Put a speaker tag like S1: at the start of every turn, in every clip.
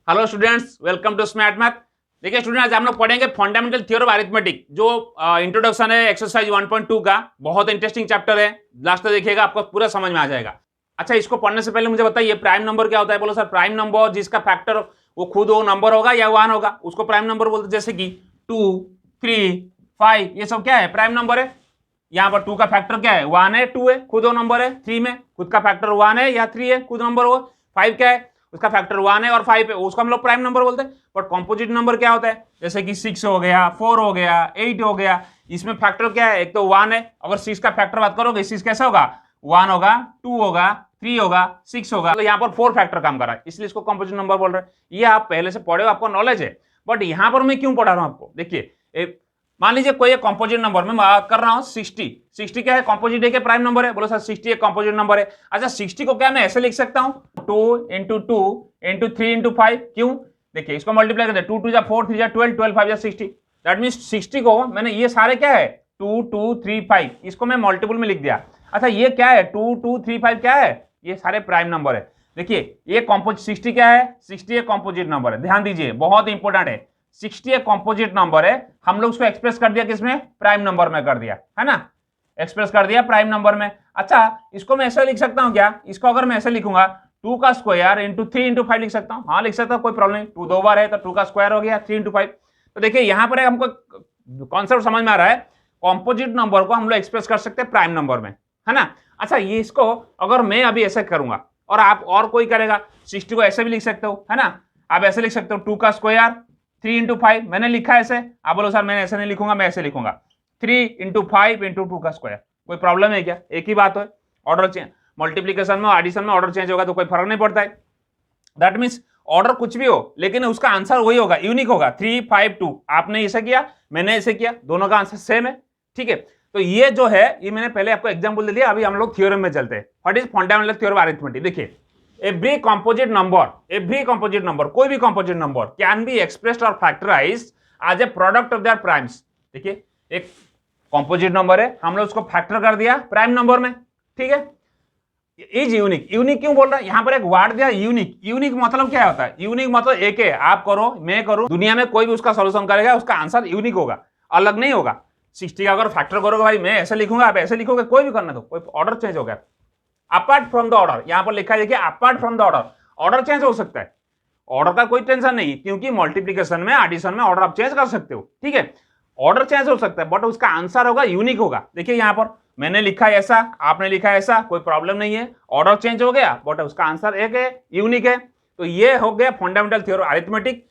S1: Hello students, welcome to smart math. देखिए student, आज हम लोग पढ़ेंगे फंडामेंटल थ्योरी ऑफ अरिथमेटिक, जो इंट्रोडक्शन है एक्सरसाइज 1.2 का। बहुत इंटरेस्टिंग चैप्टर है, लास्ट तक देखिएगा, आपको पूरा समझ में आ जाएगा। अच्छा, इसको पढ़ने से पहले मुझे बताइए प्राइम नंबर क्या होता है। बोलो सर, प्राइम नंबर जिसका फैक्टर वो खुद वो नंबर होगा या वन होगा, उसको प्राइम नंबर बोलते हैं। जैसे कि 2, 3, 5, ये सब क्या है, प्राइम नंबर है। यहाँ पर 2 का फैक्टर क्या है, 1 है, 2 है, खुद वो नंबर है। 3 में खुद का फैक्टर 1 है या 3 है, खुद नंबर हो। 5 क्या है, उसका फैक्टर 1 है और 5 है, उसको हम लोग प्राइम नंबर बोलते हैं। बट कॉम्पोजिट नंबर क्या होता है, जैसे कि 6 हो गया, 4 हो गया, 8 हो गया, इसमें फैक्टर क्या है, एक तो 1 है। अगर 6 का फैक्टर बात करोगे, 6 कैसे होगा, 1 होगा, 2 होगा, 3 होगा, 6 होगा, तो यहाँ पर 4 फैक्टर काम कर रहा है, इसलिए इसको कॉम्पोजिट नंबर बोल रहे हैं। ये आप पहले से पढ़े हो, आपको नॉलेज है। बट यहाँ पर मैं क्यों पढ़ा रहा हूँ आपको, देखिए मान लीजिए कोई एक कंपोजिट नंबर में बात कर रहा हूं 60 क्या है, कंपोजिट है क्या, प्राइम नंबर है। बोलो सर 60 एक कंपोजिट नंबर है। अच्छा, 60 को क्या मैं ऐसे लिख सकता हूं, 2 इंटू 2 इंटू 3 इंटू 5। क्यों, देखिए इसको मल्टीप्लाई करते हैं, 2 2 जा 4, 3 जा 12, 12 5 जा 60। दैट मींस 60 को मैंने, ये सारे क्या है 2 2 3 5, इसको मैं मल्टीपल में लिख दिया। अच्छा, ये क्या है 2 2 3 5 क्या है, ये सारे प्राइम नंबर है। देखिए ये कंपोजिट 60 क्या है, 60 एक कंपोजिट नंबर है, ध्यान दीजिए, बहुत इंपॉर्टेंट है। 60 एक कंपोजिट नंबर है, हम लोग उसको एक्सप्रेस कर दिया किसमें, प्राइम नंबर में कर दिया, है ना, एक्सप्रेस कर दिया प्राइम नंबर में। अच्छा, इसको मैं ऐसे लिख सकता हूं क्या, इसको अगर मैं ऐसे लिखूंगा 2 का स्क्वायर इंटू 3 इंटू 5 लिख सकता हूं। हाँ लिख सकता हूं, कोई प्रॉब्लम नहीं। 2 दो बार है तो 2 का स्क्वायर हो गया, 3 इंटू 5। तो देखिए यहां पर हमको कॉन्सेप्ट समझ में आ रहा है, कॉम्पोजिट नंबर को हम लोग एक्सप्रेस कर सकते हैं प्राइम नंबर में, है ना। अच्छा, ये इसको अगर मैं अभी ऐसे करूंगा और आप और कोई करेगा, 60 को ऐसे भी लिख सकते हो, है ना। आप ऐसे लिख सकते हो 2 का स्क्वायर 3 इंटू 5, मैंने लिखा है ऐसे। आप बोलो सर मैंने ऐसे नहीं लिखूंगा, मैं ऐसे लिखूंगा 3 इंटू 5 इंटू 2 का स्क्वायर। कोई प्रॉब्लम है क्या, एक ही बात है। ऑर्डर चेंज, मल्टीप्लीकेशन में एडिशन में ऑर्डर चेंज होगा तो कोई फर्क नहीं पड़ता है। दैट मीन्स ऑर्डर कुछ भी हो, लेकिन उसका आंसर वही होगा, यूनिक होगा। 3 5 2, आपने ऐसे किया, मैंने ऐसे किया, दोनों का आंसर सेम है, ठीक है। तो ये जो है, ये मैंने पहले आपको एग्जांपल दे दिया। अभी हम लोग थ्योरम में चलते हैं। What is fundamental theorem of arithmetic. देखिए every composite number, कोई भी composite number can be expressed or factorized as a product of their primes। देखिए एक composite number है, हम लोग उसको फैक्टर कर दिया प्राइम नंबर में, ठीक है। इज यूनिक, यूनिक क्यों बोल रहा है, यहां पर एक वर्ड दिया यूनिक। यूनिक मतलब क्या होता है, यूनिक मतलब एक है, आप करो मैं करूं, दुनिया में कोई भी उसका सॉल्यूशन करेगा, उसका आंसर यूनिक होगा, अलग नहीं होगा। 60 का अगर फैक्टर करोगे भाई, मैं ऐसे लिखूंगा आप ऐसे लिखोगे, कोई भी करना दो, कोई ऑर्डर चेंज हो गया। अपार्ट फ्रॉम द ऑर्डर, यहां पर लिखा है देखिए, apart from the order, order change हो सकता है। ऑर्डर का कोई टेंशन नहीं, क्योंकि मल्टीप्लिकेशन में एडिशन में ऑर्डर आप चेंज कर सकते हो, ठीक है। ऑर्डर चेंज हो सकता है बट उसका आंसर होगा यूनिक होगा। देखिए यहां पर मैंने लिखा है ऐसा, आपने लिखा है ऐसा, कोई प्रॉब्लम नहीं है। ऑर्डर चेंज हो गया बट उसका आंसर एक है, यूनिक है। तो ये हो गया फंडामेंटल थ्योरम अरिथमेटिक।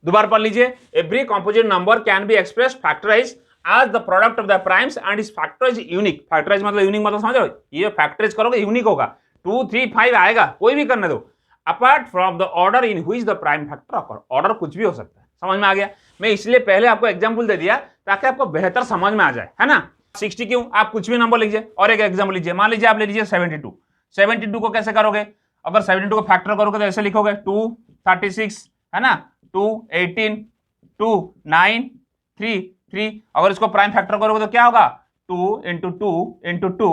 S1: दोबारा पढ़ लीजिए, every composite number can be expressed factorised as the product of the primes and is factorized unique। Factorise मतलब यूनिक मतलब समझ रहे हो, ये फैक्टराइज करोगे यूनिक होगा, 2 3 5 आएगा, कोई भी करने दो। Apart from the order in which the prime factor occur, order कुछ भी हो सकता है। समझ में आ गया, मैं इसलिए पहले आपको एग्जांपल दे दिया ताकि आपको बेहतर समझ में आ जाए, है ना। 60 क्यों, आप कुछ भी नंबर लीजिए। और एक एग्जांपल लीजिए, मान लीजिए आप ले लीजिए 72। 72 को कैसे करोगे, अगर 72 को फैक्टर करोगे तो ऐसे लिखोगे 2 36, है ना, 2 18 2 9 3 3। अगर इसको प्राइम फैक्टर करोगे तो क्या होगा, 2 इंटू 2 इंटू 2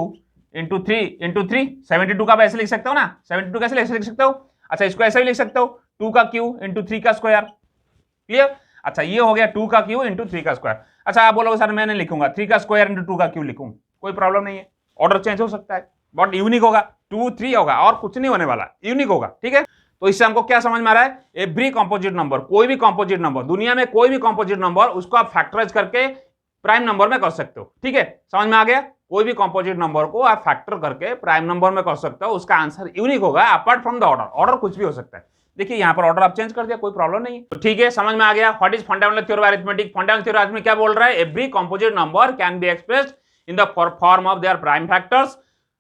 S1: इंटू 3 इंटू 3। 72 का ऐसे लिख सकते हो ना, 72 कैसे ऐसे लिख सकते हो। अच्छा, इसको ऐसे भी लिख सकते हो, 2 का क्यू इंटू 3 का स्क्वायर। क्लियर। अच्छा, ये हो गया 2 का क्यू इंटू 3 का स्क्वायर। अच्छा, आप बोलोगे सर मैं नहीं लिखूंगा, 3 का स्क्वायर इंटू 2 का क्यू लिखूं, कोई प्रॉब्लम नहीं है। ऑर्डर चेंज हो सकता है बट यूनिक होगा, 2 3 होगा और कुछ नहीं होने वाला, यूनिक होगा, ठीक है। तो इससे हमको क्या समझ में आ रहा है, एवरी कंपोजिट नंबर, कोई भी कंपोजिट नंबर, दुनिया में कोई भी कंपोजिट नंबर, उसको आप फैक्टराइज करके प्राइम नंबर में कर सकते हो, ठीक है। समझ में आ गया, कोई भी कंपोजिट नंबर को आप फैक्टर करके प्राइम नंबर में कर सकते हो, उसका आंसर यूनिक होगा apart from the order. Order कुछ भी हो सकता है। देखिए यहां पर ऑर्डर आप चेंज कर दिया, कोई प्रॉब्लम नहीं है, तो ठीक है, समझ में आ गया। What is fundamental theorem of arithmetic. Fundamental theorem arithmetic क्या बोल रहा है, every composite number can be expressed in the form of their prime factors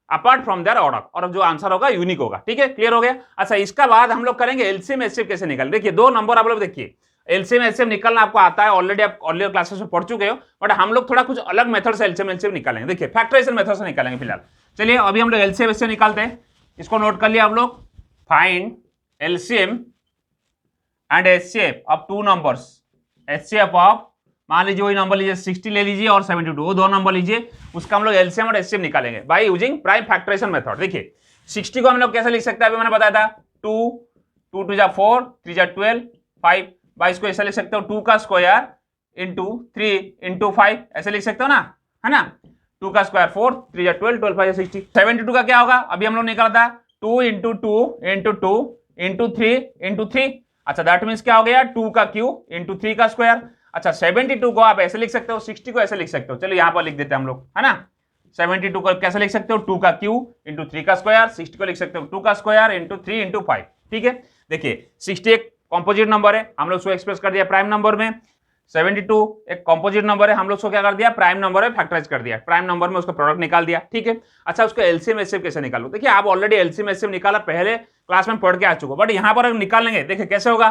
S1: apart from their order, और जो आंसर होगा यूनिक होगा, ठीक है, क्लियर हो गया। अच्छा, इसका बाद हम लोग करेंगे एलसीएम एचसीएफ कैसे निकाल। देखिए दो नंबर आप लोग देखिए, एलसीएम एचसीएफ निकालना आपको आता है, ऑलरेडी आप अर्लियर क्लासेस में पढ़ चुके हो, बट हम लोग थोड़ा कुछ अलग मेथड से एलसीएम एचसीएफ निकालेंगे। देखिए फैक्टराइजेशन मेथड से निकालेंगे फिलहाल। चलिए अभी हम लोग एलसीएम एचसीएफ निकालते हैं, इसको नोट कर लिया आप लोग। Find LCM and HCF of two numbers, HCF of, मान लीजिए वही नंबर लीजिए 60 ले लीजिए और 72, वो दो नंबर लीजिए, उसका हम लोग एलसीएम और एचसीएफ निकालेंगे by using prime factorisation method. देखिए 60 को हम लोग कैसे लिख सकते हैं, अभी मैंने बताया था 2 2 2 जा 4, 3 जा 12, 5, भाई इसको ऐसा लिख सकते हो 2 का स्क्वायर इंटू 3 इंटू 5, ऐसे लिख सकते हो ना, है ना। 2 का स्क्वायर 4, 3 जा 12, 12 5 जा 60। 72 का क्या होगा, अभी हम लोग निकाला था 2 इंटू 2 इंटू 2 इंटू 3 इंटू 3। अच्छा दैट मीन्स क्या हो गया, 2 का क्यूब इंटू 3 का स्क्वायर। अच्छा 72 को आप ऐसे लिख सकते हो, 60 को ऐसे लिख सकते हो, चलो यहाँ पर लिख देते हैं हम लोग, है ना। 72 को कैसे लिख सकते हो, 2 का क्यूब इंटू 3 का स्क्वायर। 60 को लिख सकते हो 2 का स्क्वायर इंटू 3 इंटू 5। ठीक है, देखिए 60 एक कॉम्पोजिट नंबर है, हम लोग उसको एक्सप्रेस कर दिया प्राइम नंबर में। 72 एक कॉम्पोजिट नंबर है, हम लोग उसको क्या कर दिया, प्राइम नंबर में फैक्टराइज कर दिया, प्राइम नंबर में उसका प्रोडक्ट निकाल दिया। ठीक है, अच्छा उसको एलसीएम एचसीएफ कैसे निकालो, देखिए आप ऑलरेडी एलसीएम एचसीएफ निकाला, पहले क्लास में पढ़ के आ चुके, बट यहाँ पर निकाल लेंगे, देखिए कैसे होगा।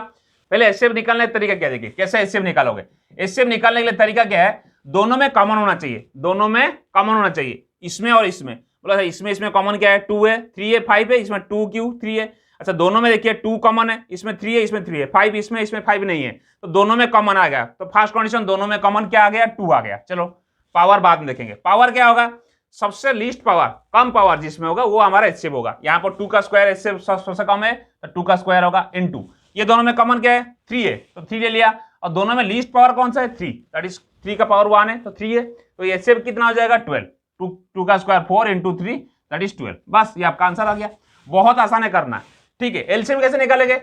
S1: पहले एचसीएफ निकालने का तरीका क्या, देखिए कैसे एचसीएफ निकालोगे। एचसीएफ निकालने के लिए तरीका क्या है, दोनों में कॉमन होना चाहिए, दोनों में कॉमन होना चाहिए, इसमें और इसमें। बोला इसमें कॉमन क्या है, 2 है, 3 है, 5 है, इसमें 2 क्यों 3 है। अच्छा दोनों में देखिए 2 कॉमन है, इसमें 3 है, इसमें 3 है, 5 इसमें 5 नहीं है, तो दोनों में कॉमन आ गया। तो फर्स्ट कंडीशन दोनों में कॉमन क्या आ गया, 2 आ गया। चलो पावर बाद में देखेंगे, पावर क्या होगा, सबसे लीस्ट पावर, कम पावर जिसमें होगा वो हमारा एचसीएफ होगा। यहाँ पर 2 का स्क्वायर एचसीएफ सबसे कम है, तो 2 का स्क्वायर होगा इनटू, ये दोनों में कॉमन क्या है 3 है, तो 3 ले लिया, और दोनों में लीस्ट पावर कौन सा है 3, दैट इज 3 का पावर 1 है, तो 3 है, तो ये एचसीएफ कितना हो जाएगा 12, 2 का स्क्वायर 4 इंटू 3 दैट इज 12। बस ये आपका आंसर आ गया, बहुत आसान है करना। ठीक है, एलसीएम कैसे निकालेंगे,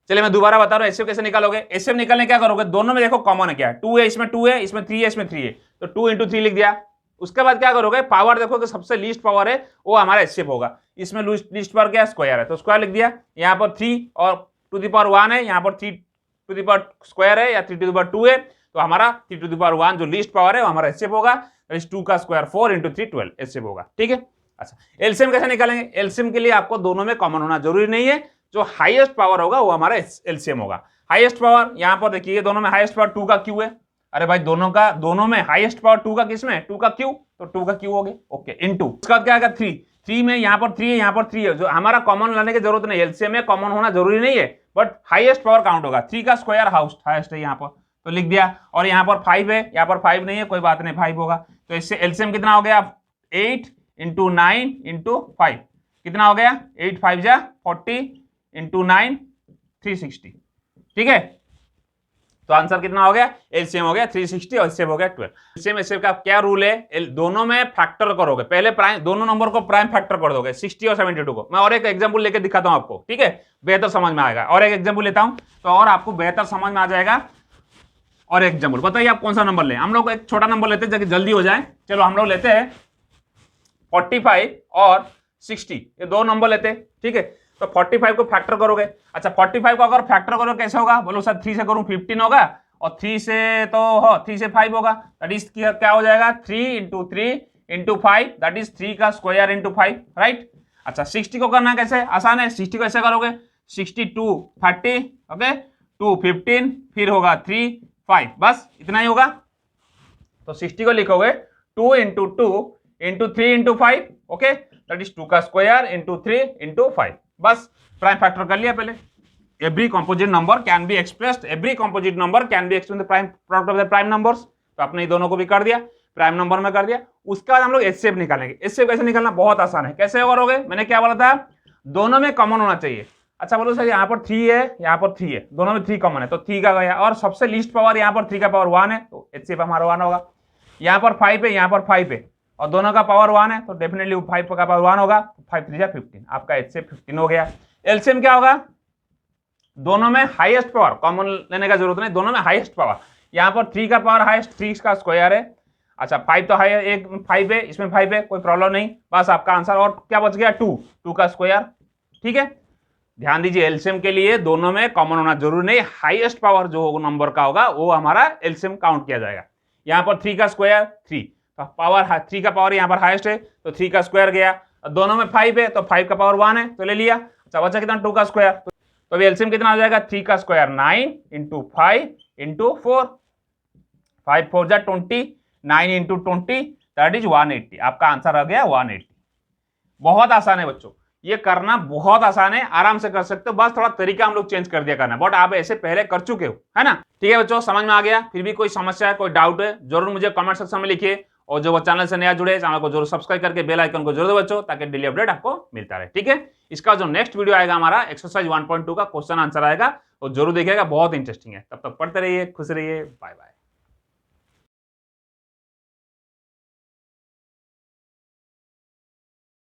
S1: चलिए मैं दोबारा बता रहा हूं एचसीएफ कैसे निकालोगे। एचसीएफ निकालने क्या करोगे, दोनों में देखो कॉमन है क्या, 2 है, इसमें 2 है, इसमें 3 है, इसमें 3 है, तो 2 इंटू 3 लिख दिया। उसके बाद क्या करोगे, पावर देखो कि सबसे लीस्ट पावर है वो हमारा एचसीएफ होगा, इसमें लीस्ट पावर क्या है, स्क्वायर है, तो स्क्वायर लिख दिया। यहाँ पर 3 और टू द पावर 1 है, यहाँ पर 3 टू द पावर स्क्वायर है या 3 टू द पावर 2 है, तो हमारा 3 टू द पावर 1 जो लीस्ट पावर है वो हमारा एचसीएफ होगा, 2 का स्क्वायर 4 इंटू 3 12 एचसीएफ होगा। ठीक है, अच्छा एलसीएम कैसे निकालेंगे, एलसीएम के लिए आपको दोनों में कॉमन होना जरूरी नहीं है, जो हाईएस्ट पावर होगा वो हमारा एलसीएम होगा। हाईएस्ट पावर यहाँ पर देखिए दोनों में हाईएस्ट पावर 2 का क्यू है, अरे भाई दोनों में हाईएस्ट पावर 2 का किसमें, 2 का क्यू, तो 2 का क्यू हो गया, ओके इनटू उसका क्या आएगा 3 में यहाँ पर 3 है, यहाँ पर 3 है, जो हमारा कॉमन लाने की जरूरत नहीं है, एलसीएम में कॉमन होना जरूरी नहीं है, बट हाईएस्ट पावर काउंट होगा। 3 का स्क्वायर हाईएस्ट है यहाँ पर, तो लिख दिया, और यहाँ पर 5 है, यहाँ पर 5 नहीं है, कोई बात नहीं 5 होगा, तो इससे एलसीएम कितना हो गया 8 इंटू 9 इंटू 5 कितना हो गया, 8 5 जा 40 इंटू 9 360। ठीक है, तो आंसर कितना हो गया, एलसीएम हो गया 360 और एलसीएम हो गया 12। एलसीएम एचसीएफ का क्या रूल है, दोनों में फैक्टर करोगे, पहले प्राइम दोनों नंबर को प्राइम फैक्टर कर दोगे, 60 और 72 को। मैं और एक एग्जांपल लेके दिखाता हूं आपको, ठीक है, बेहतर समझ में आएगा। और एक एग्जांपल लेता हूं तो और आपको बेहतर समझ में आ जाएगा। और एग्जांपल बताइए आप कौन सा नंबर लें, हम लोग एक छोटा नंबर लेते हैं ताकि जल्दी हो जाए। चलो हम लोग लेते हैं 45 और 60, ये दो नंबर लेते हैं, ठीक है। तो 45 को फैक्टर करोगे, अच्छा 45 को अगर फैक्टर करोगे कैसे होगा, बोलो सर 3 से करूं 15 होगा, और 3 से तो हो 3 से 5 होगा, दैट इज क्या हो जाएगा 3 इंटू 3 इंटू 5 दैट इज 3 का स्क्वायर इंटू 5, राइट। अच्छा 60 को करना कैसे, आसान है, 60 को ऐसे करोगे 62 30 ओके 2 15 फिर होगा 3 5, बस इतना ही होगा। तो 60 को लिखोगे 2 into 2 into 3 into 5 okay that is 2 का स्क्वायर इंटू 3 इंटू 5, बस प्राइम फैक्टर कर लिया पहले। Every composite number can be expressed, every composite number can be expressed in the prime product of the prime numbers। तो आपने दोनों को भी कर दिया, प्राइम नंबर में कर दिया। उसके बाद हम लोग एचसीएफ निकालेंगे। एचसीएफ कैसे निकालना, बहुत आसान है। कैसे करोगे, मैंने क्या बोला था, दोनों में कॉमन होना चाहिए। अच्छा बोलो सर यहाँ पर 3 है, यहाँ पर 3 है, दोनों में 3 कॉमन है, तो 3 का गया, और सबसे लीस्ट पावर यहाँ पर 3 का पावर 1 है, तो एचसीएफ हमारा 1 होगा। यहाँ पर 5 है, यहाँ पर 5 है, और दोनों का पावर 1 है, तो डेफिनेटली 5 का पावर 1 होगा, 5 3 15, आपका एचसीएफ 15 हो गया। एलसीएम क्या होगा, दोनों में हाईएस्ट पावर, कॉमन लेने का जरूरत नहीं, दोनों में हाईएस्ट पावर। यहाँ पर 3 का पावर हाईएस्ट, 3 का स्क्वायर है, अच्छा 5 तो हाई है, एक 5 है, इसमें 5 है, कोई प्रॉब्लम नहीं, बस आपका आंसर। और क्या बच गया 2 का स्क्वायर, ठीक है। ध्यान दीजिए एलसीएम के लिए दोनों में कॉमन होना जरूरी नहीं, हाईएस्ट पावर जो नंबर का होगा वो हमारा एलसीएम काउंट किया जाएगा। यहाँ पर 3 का स्क्वायर 3, तो पावर 3 का पावर यहाँ पर हाईएस्ट है, तो 3 का स्क्वायर गया, दोनों में 5 है, तो 5 का पावर 1 है, तो ले लिया। अच्छा बचा कितना 2 का स्क्वायर, तो अभी एलसीएम कितना हो जाएगा 3 का स्क्वायर 9 इंटू 5 इंटू 4, 5 4 जा 20, 9 इंटू 20 दैट इज 180, आपका आंसर आ गया 180। बहुत आसान है बच्चों, ये करना बहुत आसान है, आराम से कर सकते हो, बस थोड़ा तरीका हम लोग चेंज कर दिया करना, बट आप ऐसे पहले कर चुके हो, है ना। ठीक है बच्चों, समझ में आ गया। फिर भी कोई समस्या है, कोई डाउट है, जरूर मुझे कमेंट सेक्शन में लिखिए, और जो वो चैनल से नया जुड़े, चैनल को जरूर सब्सक्राइब करके बेल आइकन को जरूर बचो ताकि डेली अपडेट आपको मिलता रहे। ठीक है, इसका जो नेक्स्ट वीडियो आएगा हमारा एक्सरसाइज 1.2 का क्वेश्चन आंसर आएगा, वो जरूर देखिएगा, बहुत इंटरेस्टिंग है। तब तक पढ़ते रहिए, खुश रहिए, बाय बाय।